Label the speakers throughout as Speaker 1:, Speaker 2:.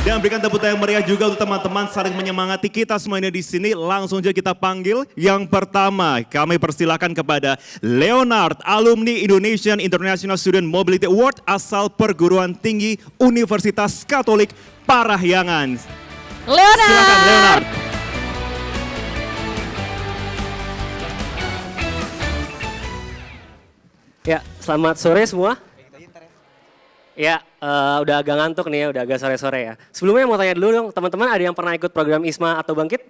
Speaker 1: Dan berikan tepuk tangan meriah juga untuk teman-teman saling menyemangati kita semuanya di sini. Langsung saja kita panggil yang pertama. Kami persilakan kepada Leonard, alumni Indonesian International Student Mobility Award asal Perguruan Tinggi Universitas Katolik Parahyangan.
Speaker 2: Leonard.
Speaker 1: Silakan Leonard.
Speaker 3: Ya, selamat sore semua. Ya, udah agak ngantuk nih ya, udah agak sore-sore ya. Sebelumnya mau tanya dulu dong, teman-teman ada yang pernah ikut program ISMA atau Bangkit?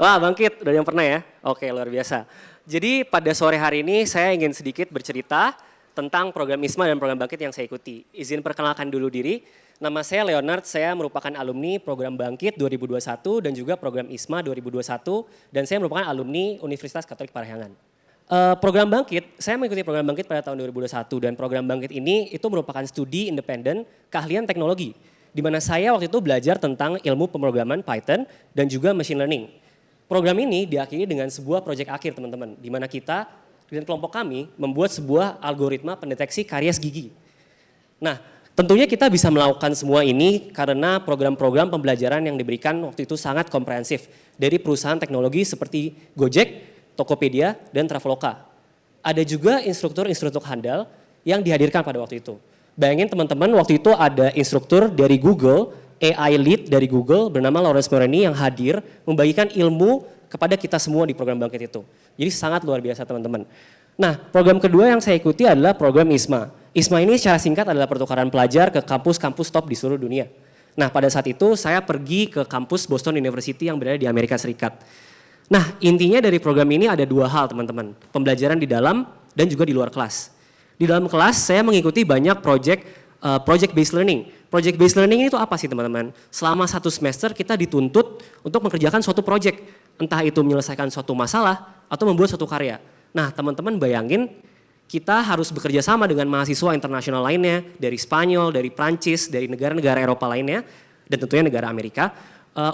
Speaker 3: Wah, Bangkit, udah yang pernah ya? Oke, luar biasa. Jadi pada sore hari ini saya ingin sedikit bercerita tentang program ISMA dan program Bangkit yang saya ikuti. Izin perkenalkan dulu diri, nama saya Leonard, saya merupakan alumni program Bangkit 2021 dan juga program ISMA 2021 dan saya merupakan alumni Universitas Katolik Parahyangan. Program Bangkit, saya mengikuti program Bangkit pada tahun 2021 dan program Bangkit ini itu merupakan studi independen keahlian teknologi. Di mana saya waktu itu belajar tentang ilmu pemrograman Python dan juga machine learning. Program ini diakhiri dengan sebuah proyek akhir teman-teman, di mana kita dan kelompok kami membuat sebuah algoritma pendeteksi karies gigi. Nah, tentunya kita bisa melakukan semua ini karena program-program pembelajaran yang diberikan waktu itu sangat komprehensif dari perusahaan teknologi seperti Gojek, Tokopedia, dan Traveloka. Ada juga instruktur-instruktur handal yang dihadirkan pada waktu itu. Bayangin teman-teman waktu itu ada instruktur dari Google, AI lead dari Google bernama Lawrence Moreni yang hadir membagikan ilmu kepada kita semua di program Bangkit itu. Jadi sangat luar biasa teman-teman. Nah, program kedua yang saya ikuti adalah program ISMA. ISMA ini secara singkat adalah pertukaran pelajar ke kampus-kampus top di seluruh dunia. Nah, pada saat itu saya pergi ke kampus Boston University yang berada di Amerika Serikat. Nah, intinya dari program ini ada dua hal teman-teman. Pembelajaran di dalam dan juga di luar kelas. Di dalam kelas saya mengikuti banyak project based learning. Project based learning itu apa sih teman-teman? Selama satu semester kita dituntut untuk mengerjakan suatu project. Entah itu menyelesaikan suatu masalah atau membuat suatu karya. Nah, teman-teman bayangin kita harus bekerja sama dengan mahasiswa internasional lainnya. Dari Spanyol, dari Prancis, dari negara-negara Eropa lainnya. Dan tentunya negara Amerika.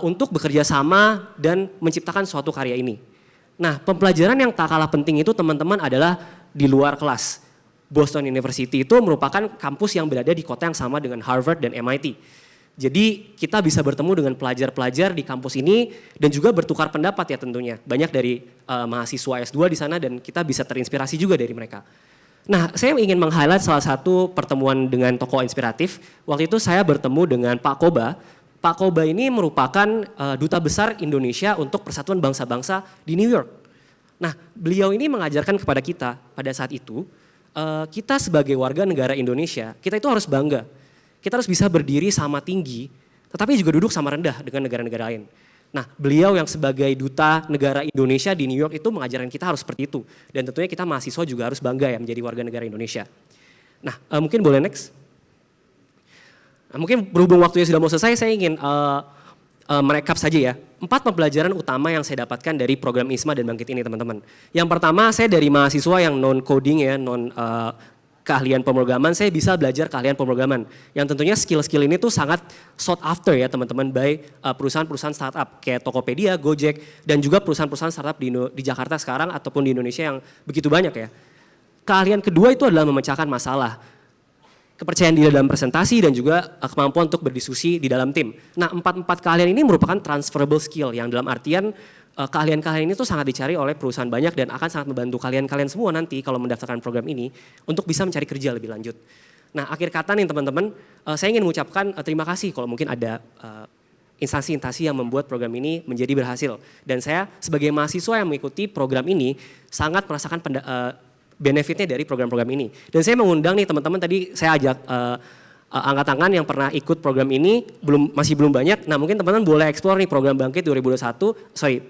Speaker 3: Untuk bekerja sama dan menciptakan suatu karya ini. Nah, pembelajaran yang tak kalah penting itu teman-teman adalah di luar kelas. Boston University itu merupakan kampus yang berada di kota yang sama dengan Harvard dan MIT. Jadi kita bisa bertemu dengan pelajar-pelajar di kampus ini dan juga bertukar pendapat ya tentunya. Banyak dari mahasiswa S2 di sana dan kita bisa terinspirasi juga dari mereka. Nah, saya ingin meng-highlight salah satu pertemuan dengan tokoh inspiratif. Waktu itu saya bertemu dengan Pak Koba. Pak Koba ini merupakan duta besar Indonesia untuk Persatuan Bangsa-Bangsa di New York. Nah, beliau ini mengajarkan kepada kita pada saat itu, kita sebagai warga negara Indonesia, kita itu harus bangga. Kita harus bisa berdiri sama tinggi, tetapi juga duduk sama rendah dengan negara-negara lain. Nah, beliau yang sebagai duta negara Indonesia di New York itu mengajarkan kita harus seperti itu. Dan tentunya kita mahasiswa juga harus bangga ya menjadi warga negara Indonesia. Nah, mungkin boleh next. Nah, mungkin berhubung waktunya sudah mau selesai, saya ingin merekap saja ya. 4 pembelajaran utama yang saya dapatkan dari program ISMA dan Bangkit ini teman-teman. Yang pertama saya dari mahasiswa yang non-coding ya, keahlian pemrograman, saya bisa belajar keahlian pemrograman. Yang tentunya skill-skill ini tuh sangat sought after ya teman-teman by perusahaan-perusahaan startup kayak Tokopedia, Gojek, dan juga perusahaan-perusahaan startup di Jakarta sekarang ataupun di Indonesia yang begitu banyak ya. Keahlian kedua itu adalah memecahkan masalah. Kepercayaan diri dalam presentasi dan juga kemampuan untuk berdiskusi di dalam tim. Nah, 4 keahlian ini merupakan transferable skill yang dalam artian keahlian-keahlian ini tuh sangat dicari oleh perusahaan banyak dan akan sangat membantu kalian semua nanti kalau mendaftarkan program ini untuk bisa mencari kerja lebih lanjut. Nah, akhir kata nih teman-teman, saya ingin mengucapkan terima kasih kalau mungkin ada instansi-instansi yang membuat program ini menjadi berhasil. Dan saya sebagai mahasiswa yang mengikuti program ini sangat merasakan benefitnya dari program-program ini. Dan saya mengundang nih teman-teman, tadi saya ajak angkat tangan yang pernah ikut program ini, masih belum banyak. Nah, mungkin teman-teman boleh eksplor nih program Bangkit 2021,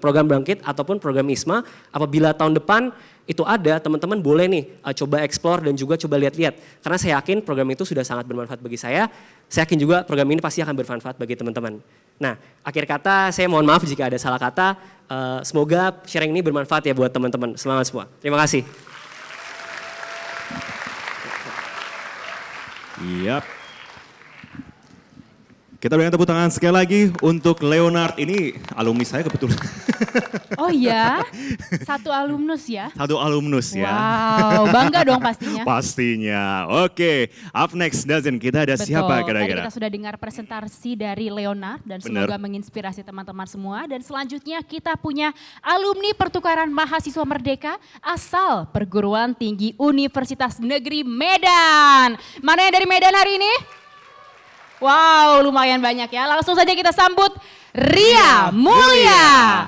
Speaker 3: program Bangkit ataupun program ISMA. Apabila tahun depan itu ada, teman-teman boleh nih coba eksplor dan juga coba lihat-lihat. Karena saya yakin program itu sudah sangat bermanfaat bagi saya yakin juga program ini pasti akan bermanfaat bagi teman-teman. Nah, akhir kata saya mohon maaf jika ada salah kata. Semoga sharing ini bermanfaat ya buat teman-teman. Semangat semua. Terima kasih.
Speaker 1: Yap. Kita berikan tepuk tangan sekali lagi untuk Leonard. Ini alumni saya kebetulan.
Speaker 2: Oh iya, satu alumnus ya?
Speaker 1: Satu alumnus ya.
Speaker 2: Wow, bangga dong pastinya.
Speaker 1: Pastinya. Oke, up next Dazen, kita ada siapa
Speaker 2: Tadi
Speaker 1: kira-kira?
Speaker 2: kita sudah dengar presentasi dari Leonard dan
Speaker 1: Bener.
Speaker 2: semoga menginspirasi teman-teman semua. Dan selanjutnya kita punya alumni pertukaran mahasiswa merdeka asal perguruan tinggi Universitas Negeri Medan. Mana yang dari Medan hari ini? Wow, lumayan banyak ya. Langsung saja kita sambut Ria Mulia.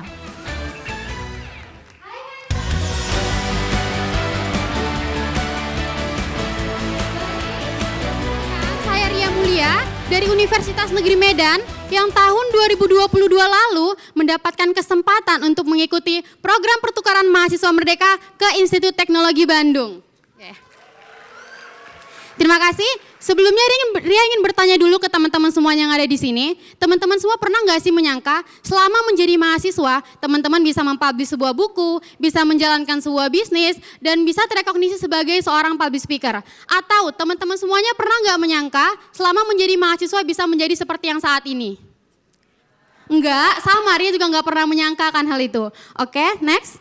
Speaker 4: Saya Ria Mulia dari Universitas Negeri Medan yang tahun 2022 lalu mendapatkan kesempatan untuk mengikuti program pertukaran mahasiswa merdeka ke Institut Teknologi Bandung. Terima kasih. Sebelumnya Ria ingin bertanya dulu ke teman-teman semuanya yang ada di sini. Teman-teman semua pernah nggak sih menyangka selama menjadi mahasiswa, teman-teman bisa mempublish sebuah buku, bisa menjalankan sebuah bisnis, dan bisa terrekognisi sebagai seorang public speaker? Atau teman-teman semuanya pernah nggak menyangka selama menjadi mahasiswa bisa menjadi seperti yang saat ini? Enggak, sama Ria juga nggak pernah menyangkakan hal itu. Oke, next.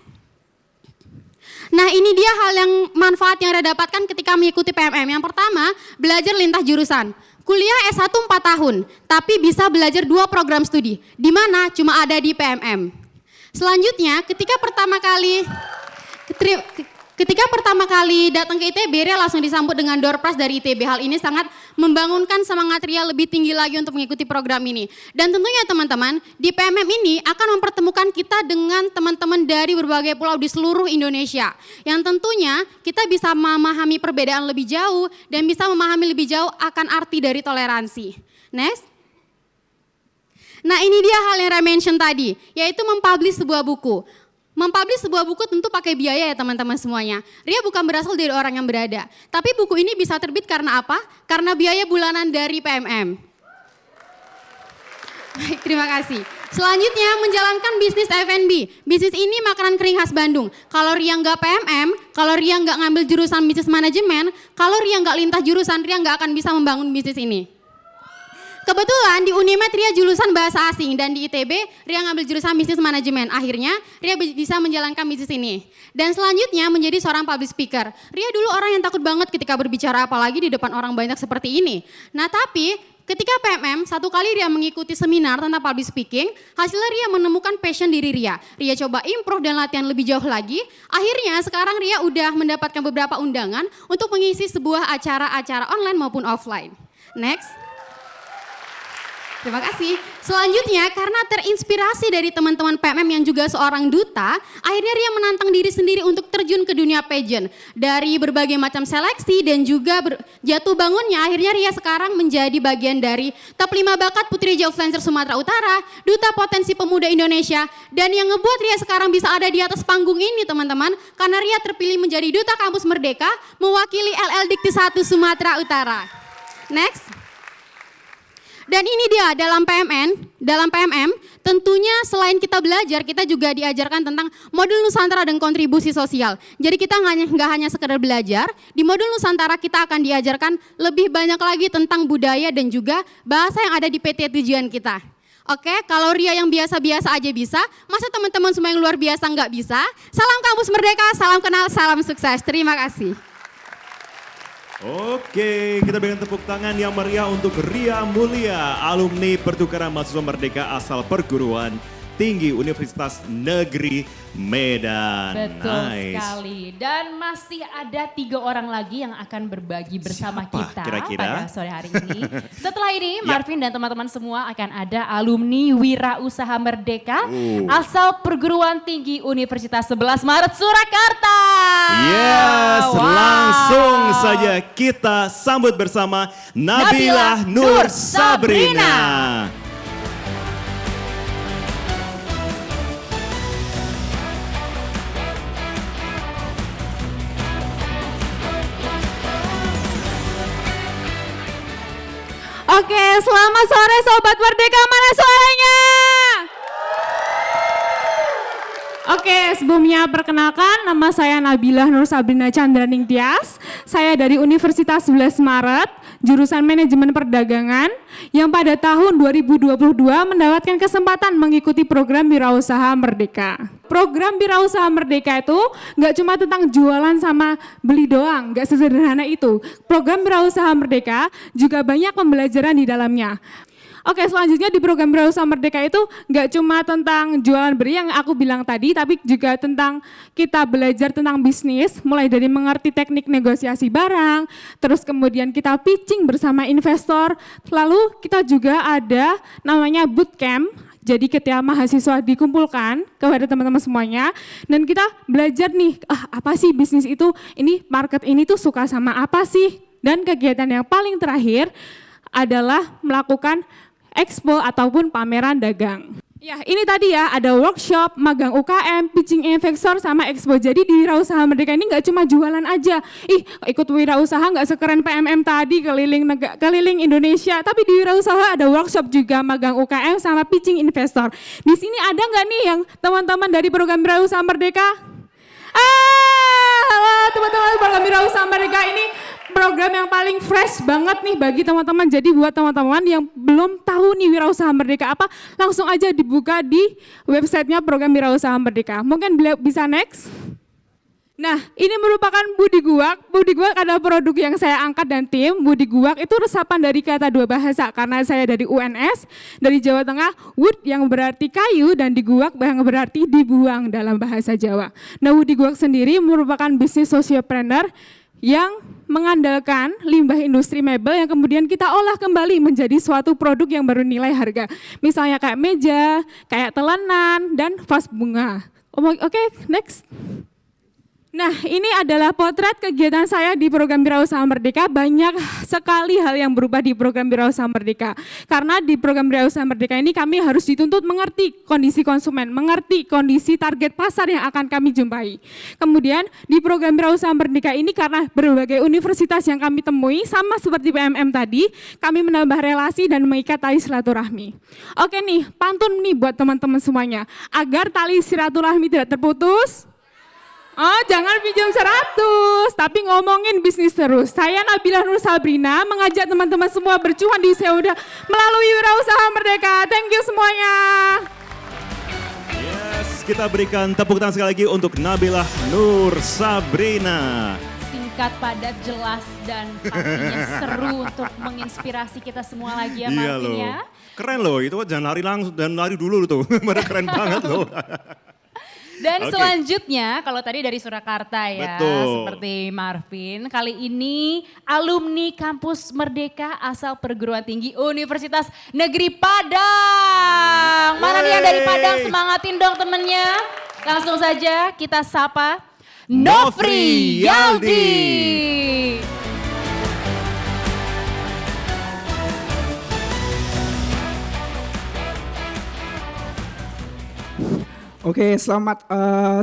Speaker 4: Nah ini dia hal yang manfaat yang Ria dapatkan ketika mengikuti PMM. Yang pertama, belajar lintas jurusan. Kuliah S1 4 tahun, tapi bisa belajar 2 program studi. Di mana cuma ada di PMM. Selanjutnya, ketika pertama kali datang ke ITB, Ria langsung disambut dengan door prize dari ITB. Hal ini sangat membangunkan semangat Ria lebih tinggi lagi untuk mengikuti program ini. Dan tentunya teman-teman, di PMM ini akan mempertemukan kita dengan teman-teman dari berbagai pulau di seluruh Indonesia. Yang tentunya kita bisa memahami perbedaan lebih jauh dan bisa memahami lebih jauh akan arti dari toleransi. Next. Nah ini dia hal yang Ria mention tadi, yaitu mempublish sebuah buku. Mempublish sebuah buku tentu pakai biaya ya teman-teman semuanya. Ria bukan berasal dari orang yang berada. Tapi buku ini bisa terbit karena apa? Karena biaya bulanan dari PMM. Baik, terima kasih. Selanjutnya menjalankan bisnis F&B. Bisnis ini makanan kering khas Bandung. Kalau Ria nggak PMM, kalau Ria nggak ngambil jurusan bisnis manajemen, kalau Ria nggak lintas jurusan, Ria nggak akan bisa membangun bisnis ini. Kebetulan di Unimed Ria jurusan bahasa asing dan di ITB Ria ngambil jurusan bisnis manajemen. Akhirnya Ria bisa menjalankan bisnis ini. Dan selanjutnya menjadi seorang public speaker. Ria dulu orang yang takut banget ketika berbicara apalagi di depan orang banyak seperti ini. Nah tapi ketika PMM satu kali Ria mengikuti seminar tentang public speaking, hasilnya Ria menemukan passion diri Ria. Ria coba improve dan latihan lebih jauh lagi. Akhirnya sekarang Ria udah mendapatkan beberapa undangan untuk mengisi sebuah acara-acara online maupun offline. Next. Terima kasih. Selanjutnya karena terinspirasi dari teman-teman PMM yang juga seorang duta, akhirnya Ria menantang diri sendiri untuk terjun ke dunia pageant. Dari berbagai macam seleksi dan juga jatuh bangunnya, akhirnya Ria sekarang menjadi bagian dari top 5 bakat Putri Influencer Sumatera Utara, Duta Potensi Pemuda Indonesia, dan yang ngebuat Ria sekarang bisa ada di atas panggung ini teman-teman, karena Ria terpilih menjadi Duta Kampus Merdeka, mewakili LL Dikti 1 Sumatera Utara. Next. Dan ini dia dalam PMM tentunya selain kita belajar, kita juga diajarkan tentang modul Nusantara dan kontribusi sosial. Jadi kita nggak hanya sekedar belajar, di modul Nusantara kita akan diajarkan lebih banyak lagi tentang budaya dan juga bahasa yang ada di PT tujuan kita. Oke, kalau Ria yang biasa-biasa aja bisa, masa teman-teman semua yang luar biasa nggak bisa? Salam Kampus Merdeka, salam kenal, salam sukses. Terima kasih.
Speaker 1: Oke, kita berikan tepuk tangan yang meriah untuk Ria Mulia, alumni pertukaran mahasiswa merdeka asal perguruan tinggi Universitas Negeri Medan.
Speaker 2: Betul
Speaker 1: Nice.
Speaker 2: sekali. Dan masih ada 3 orang lagi yang akan berbagi bersama
Speaker 1: Siapa
Speaker 2: kita
Speaker 1: kira-kira?
Speaker 2: pada sore hari ini. Setelah ini Marvin dan teman-teman semua akan ada alumni Wira Usaha Merdeka asal perguruan tinggi Universitas 11 Maret Surakarta.
Speaker 1: Yes,
Speaker 2: Wow.
Speaker 1: langsung saja kita sambut bersama Nabila Nur Sabrina.
Speaker 4: Oke, selamat sore Sobat Merdeka, mana suaranya?
Speaker 5: Oke, sebelumnya perkenalkan nama saya Nabilah Nur Sabrina Chandraning Tias. Saya dari Universitas 11 Maret, jurusan Manajemen Perdagangan, yang pada tahun 2022 mendapatkan kesempatan mengikuti program Wirausaha Merdeka. Program Wirausaha Merdeka itu nggak cuma tentang jualan sama beli doang, nggak sesederhana itu. Program Wirausaha Merdeka juga banyak pembelajaran di dalamnya. Oke, selanjutnya di program Wirausaha Merdeka itu nggak cuma tentang jualan beli yang aku bilang tadi, tapi juga tentang kita belajar tentang bisnis, mulai dari mengerti teknik negosiasi barang, terus kemudian kita pitching bersama investor, lalu kita juga ada namanya bootcamp. Jadi ketika mahasiswa dikumpulkan kepada teman-teman semuanya, dan kita belajar nih, apa sih bisnis itu, ini market ini tuh suka sama apa sih, dan kegiatan yang paling terakhir adalah melakukan expo ataupun pameran dagang. Ya, ini tadi ya, ada workshop, magang UKM, pitching investor, sama expo. Jadi di Wirausaha Merdeka ini nggak cuma jualan aja. Ikut wirausaha nggak sekeren PMM tadi keliling Indonesia, tapi di Wirausaha ada workshop juga, magang UKM, sama pitching investor. Di sini ada nggak nih yang teman-teman dari program Wirausaha Merdeka? Halo teman-teman, program Wirausaha Merdeka ini program yang paling fresh banget nih bagi teman-teman. Jadi buat teman-teman yang belum tahu nih Wirausaha Merdeka apa, langsung aja dibuka di websitenya program Wirausaha Merdeka. Mungkin bisa next. Nah, ini merupakan Budi Guak. Budi Guak adalah produk yang saya angkat dan tim. Budi Guak itu resapan dari kata dua bahasa, karena saya dari UNS, dari Jawa Tengah, wood yang berarti kayu dan diguak yang berarti dibuang dalam bahasa Jawa. Nah, Budi Guak sendiri merupakan bisnis sociopreneur yang mengandalkan limbah industri mebel yang kemudian kita olah kembali menjadi suatu produk yang bernilai harga. Misalnya kayak meja, kayak telanan, dan vas bunga. Oke, next. Nah, ini adalah potret kegiatan saya di program Wirausaha Merdeka. Banyak sekali hal yang berubah di program Wirausaha Merdeka. Karena di program Wirausaha Merdeka ini kami harus dituntut mengerti kondisi konsumen, mengerti kondisi target pasar yang akan kami jumpai. Kemudian di program Wirausaha Merdeka ini karena berbagai universitas yang kami temui, sama seperti PMM tadi, kami menambah relasi dan mengikat tali silaturahmi. Oke nih, pantun nih buat teman-teman semuanya. Agar tali silaturahmi tidak terputus, jangan pinjam 100, tapi ngomongin bisnis terus. Saya Nabilah Nur Sabrina mengajak teman-teman semua bercuan di Seudah melalui Wirausaha Merdeka. Thank you semuanya.
Speaker 1: Yes, kita berikan tepuk tangan sekali lagi untuk Nabilah Nur Sabrina.
Speaker 2: Singkat, padat, jelas, dan pastinya seru untuk menginspirasi kita semua lagi ya,
Speaker 1: Iya
Speaker 2: Martin
Speaker 1: loh.
Speaker 2: ya.
Speaker 1: Keren loh, itu jangan lari langsung dan lari dulu tuh. Keren banget loh.
Speaker 2: Dan
Speaker 1: Oke.
Speaker 2: selanjutnya, kalau tadi dari Surakarta ya,
Speaker 1: Betul.
Speaker 2: seperti Marvin, kali ini alumni Kampus Merdeka asal perguruan tinggi Universitas Negeri Padang. Mana nih yang dari Padang, semangatin dong temennya. Langsung saja kita sapa Nofri Yaldi.
Speaker 6: Oke, selamat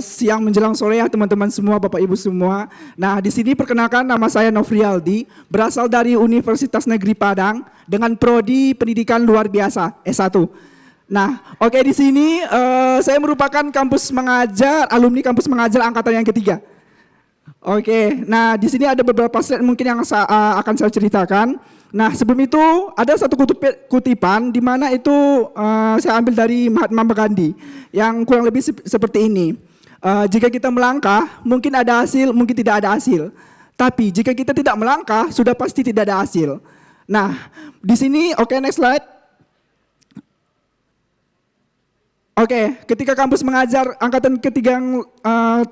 Speaker 6: siang menjelang sore ya teman-teman semua, Bapak Ibu semua. Nah, di sini perkenalkan nama saya Nofri Yaldi, berasal dari Universitas Negeri Padang dengan prodi Pendidikan Luar Biasa S1. Nah, oke di sini saya merupakan alumni kampus mengajar angkatan yang ketiga. Oke, nah di sini ada beberapa slide mungkin yang akan saya ceritakan. Nah, sebelum itu ada satu kutipan di mana itu saya ambil dari Mahatma Gandhi yang kurang lebih seperti ini. Jika kita melangkah, mungkin ada hasil, mungkin tidak ada hasil. Tapi jika kita tidak melangkah, sudah pasti tidak ada hasil. Nah, di sini next slide. Oke, ketika kampus mengajar angkatan ketiga yang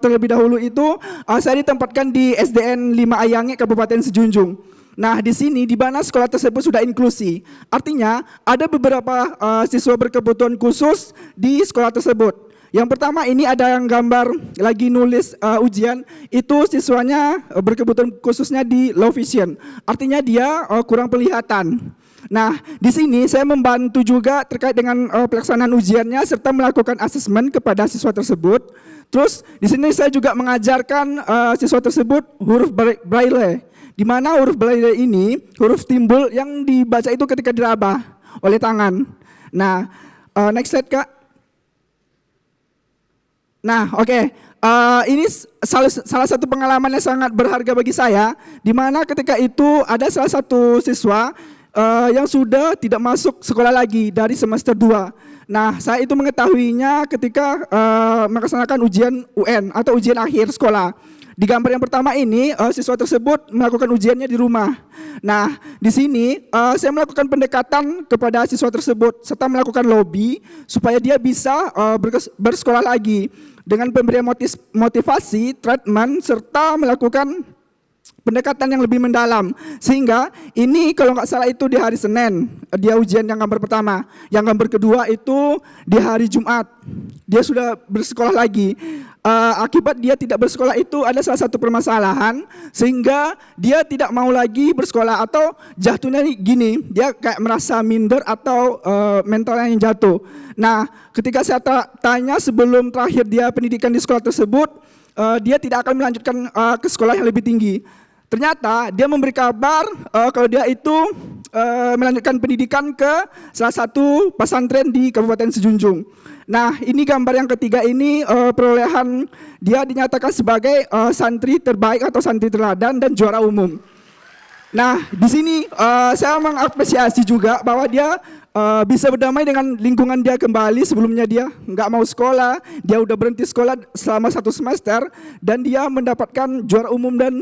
Speaker 6: terlebih dahulu itu, saya ditempatkan di SDN 5 Ayange, Kabupaten Sejunjung. Nah, di sini di mana sekolah tersebut sudah inklusi. Artinya ada beberapa siswa berkebutuhan khusus di sekolah tersebut. Yang pertama ini ada yang gambar lagi nulis ujian, itu siswanya berkebutuhan khususnya di low vision. Artinya dia kurang penglihatan. Nah, di sini saya membantu juga terkait dengan pelaksanaan ujiannya serta melakukan asesmen kepada siswa tersebut. Terus di sini saya juga mengajarkan siswa tersebut huruf braille. Di mana huruf braille ini huruf timbul yang dibaca itu ketika diraba oleh tangan. Nah, next slide Kak. Nah, oke. Ini salah satu pengalaman yang sangat berharga bagi saya, di mana ketika itu ada salah satu siswa yang sudah tidak masuk sekolah lagi dari semester 2. Nah, saya itu mengetahuinya ketika melaksanakan ujian UN atau ujian akhir sekolah. Di gambar yang pertama ini, siswa tersebut melakukan ujiannya di rumah. Nah, di sini saya melakukan pendekatan kepada siswa tersebut serta melakukan lobby supaya dia bisa bersekolah lagi dengan pemberian motivasi, treatment, serta melakukan pendekatan yang lebih mendalam. Sehingga ini kalau nggak salah itu di hari Senin, dia ujian yang gambar pertama. Yang gambar kedua itu di hari Jumat, dia sudah bersekolah lagi. Akibat dia tidak bersekolah itu ada salah satu permasalahan, sehingga dia tidak mau lagi bersekolah atau jatuhnya gini, dia kayak merasa minder atau mentalnya yang jatuh. Nah, ketika saya tanya sebelum terakhir dia pendidikan di sekolah tersebut, dia tidak akan melanjutkan ke sekolah yang lebih tinggi. Ternyata dia memberi kabar kalau dia itu melanjutkan pendidikan ke salah satu pesantren di Kabupaten Sejunjung. Nah, ini gambar yang ketiga ini perolehan dia dinyatakan sebagai santri terbaik atau santri teladan dan juara umum. Nah, di sini saya mengapresiasi juga bahwa dia bisa berdamai dengan lingkungan dia kembali. Sebelumnya dia nggak mau sekolah, dia udah berhenti sekolah selama 1 semester dan dia mendapatkan juara umum dan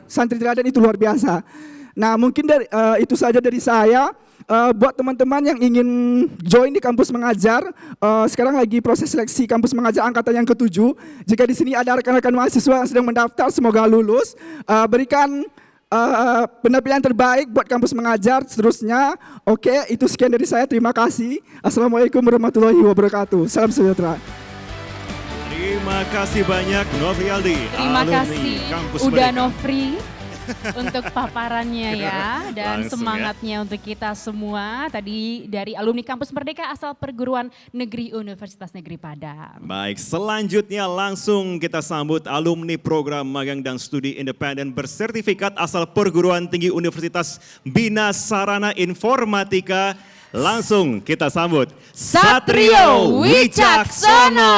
Speaker 6: santri teladan, itu luar biasa. Nah, mungkin itu saja dari saya. Buat teman-teman yang ingin join di kampus mengajar, sekarang lagi proses seleksi kampus mengajar angkatan yang ke-7. Jika di sini ada rekan-rekan mahasiswa yang sedang mendaftar, semoga lulus. Berikan penampilan terbaik buat kampus mengajar seterusnya. Oke, itu sekian dari saya. Terima kasih. Assalamualaikum warahmatullahi wabarakatuh. Salam sejahtera.
Speaker 1: Terima kasih banyak Nofrialdi.
Speaker 2: Terima
Speaker 1: alumni
Speaker 2: kasih
Speaker 1: Kampus
Speaker 2: udah
Speaker 1: Merdeka.
Speaker 2: Nofri untuk paparannya ya dan
Speaker 1: Langsung
Speaker 2: semangatnya untuk kita semua. Tadi dari alumni Kampus Merdeka asal perguruan negeri Universitas Negeri Padang.
Speaker 1: Baik, selanjutnya langsung kita sambut alumni program magang dan studi independen bersertifikat asal perguruan tinggi Universitas Bina Sarana Informatika. Langsung kita sambut
Speaker 2: Satrio Wicaksono.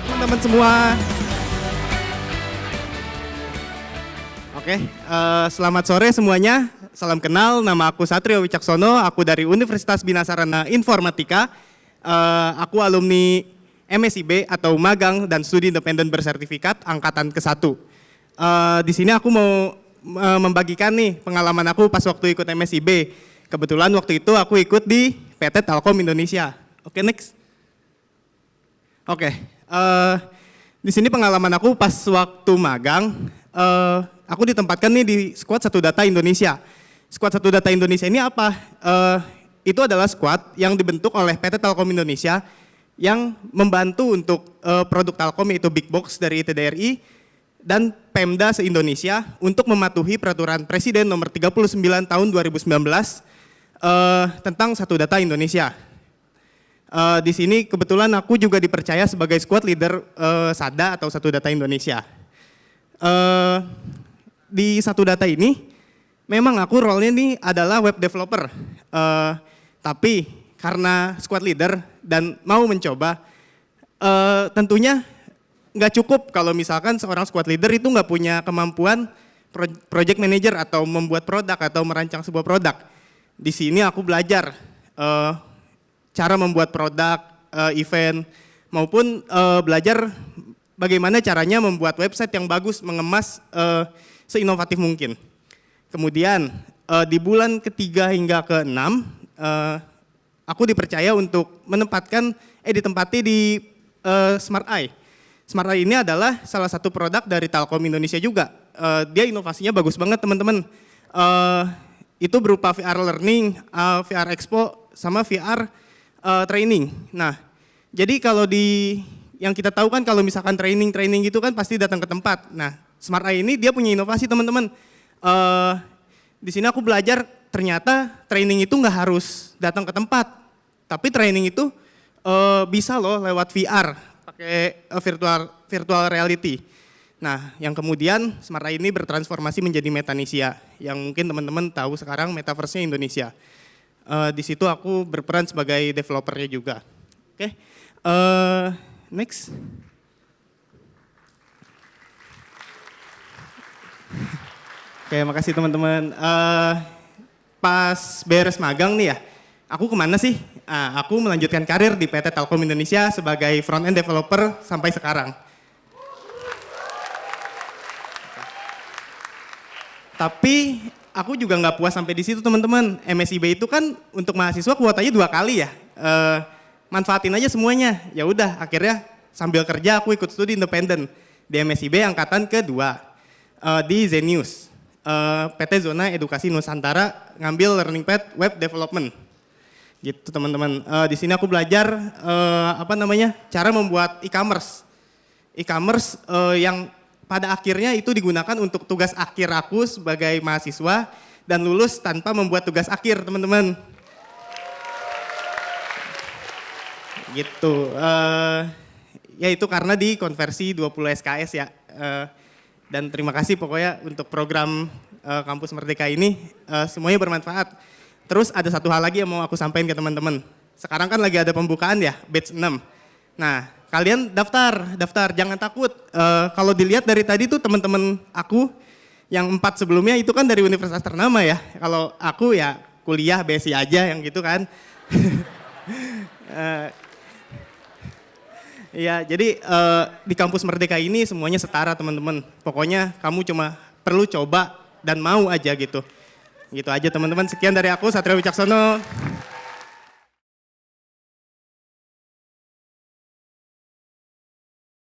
Speaker 7: Teman-teman semua. Oke, selamat sore semuanya. Salam kenal, nama aku Satrio Wicaksono, aku dari Universitas Bina Sarana Informatika. Aku alumni MSIB atau Magang dan Studi Independen Bersertifikat angkatan ke-1. Di sini aku mau membagikan nih pengalaman aku pas waktu ikut MSIB. Kebetulan waktu itu aku ikut di PT Telkom Indonesia. Oke, next. Oke, di sini pengalaman aku pas waktu magang. Aku ditempatkan nih di Squad 1 Data Indonesia. Squad 1 Data Indonesia ini apa? Itu adalah squad yang dibentuk oleh PT Telkom Indonesia yang membantu untuk produk Telkom yaitu Big Box dari TDRI dan Pemda se-Indonesia untuk mematuhi peraturan Presiden nomor 39 tahun 2019 tentang 1 Data Indonesia. Di sini kebetulan aku juga dipercaya sebagai squad leader SADA atau 1 Data Indonesia. Di 1 Data ini memang aku role-nya nih adalah web developer, tapi karena squad leader dan mau mencoba, tentunya nggak cukup kalau misalkan seorang squad leader itu nggak punya kemampuan project manager atau membuat produk atau merancang sebuah produk. Di sini aku belajar cara membuat produk, event, maupun belajar bagaimana caranya membuat website yang bagus, mengemas seinovatif mungkin. Kemudian di bulan ketiga hingga ke-6, aku dipercaya untuk ditempati di Smart Eye. Smart Eye ini adalah salah satu produk dari Telkom Indonesia juga. Dia inovasinya bagus banget teman-teman. Itu berupa VR learning, VR expo, sama VR training. Nah, jadi kalau yang kita tahu kan kalau misalkan training gitu kan pasti datang ke tempat. Nah, Smart Eye ini dia punya inovasi teman-teman. Di sini aku belajar ternyata training itu nggak harus datang ke tempat, tapi training itu bisa loh lewat VR, pakai virtual reality. Nah, yang kemudian Smart Eye ini bertransformasi menjadi Metanesia, yang mungkin teman-teman tahu sekarang metaverse-nya Indonesia. Di situ aku berperan sebagai developernya juga. Oke. Next. Oke, makasih teman-teman. Pas beres magang nih ya, aku kemana sih? Aku melanjutkan karir di PT Telkom Indonesia sebagai front-end developer sampai sekarang. Tapi aku juga nggak puas sampai di situ teman-teman. MSIB itu kan untuk mahasiswa kuotanya 2 kali ya. Manfaatin aja semuanya. Ya udah, akhirnya sambil kerja aku ikut studi independen di MSIB angkatan kedua di Zenius. PT Zona Edukasi Nusantara ngambil learning path web development. Gitu teman-teman. Di sini aku belajar cara membuat e-commerce. E-commerce yang pada akhirnya itu digunakan untuk tugas akhir aku sebagai mahasiswa dan lulus tanpa membuat tugas akhir, teman-teman. Gitu. Ya itu karena di konversi 20 SKS ya. Dan terima kasih pokoknya untuk program Kampus Merdeka ini semuanya bermanfaat. Terus ada satu hal lagi yang mau aku sampaikan ke teman-teman. Sekarang kan lagi ada pembukaan ya, batch 6. Nah, kalian daftar, jangan takut. Kalau dilihat dari tadi tuh teman-teman aku yang 4 sebelumnya itu kan dari universitas ternama ya. Kalau aku ya kuliah BSI aja yang gitu kan. Ya, jadi di Kampus Merdeka ini semuanya setara teman-teman. Pokoknya kamu cuma perlu coba dan mau aja gitu. Gitu aja teman-teman. Sekian dari aku, Satrio Wicaksono.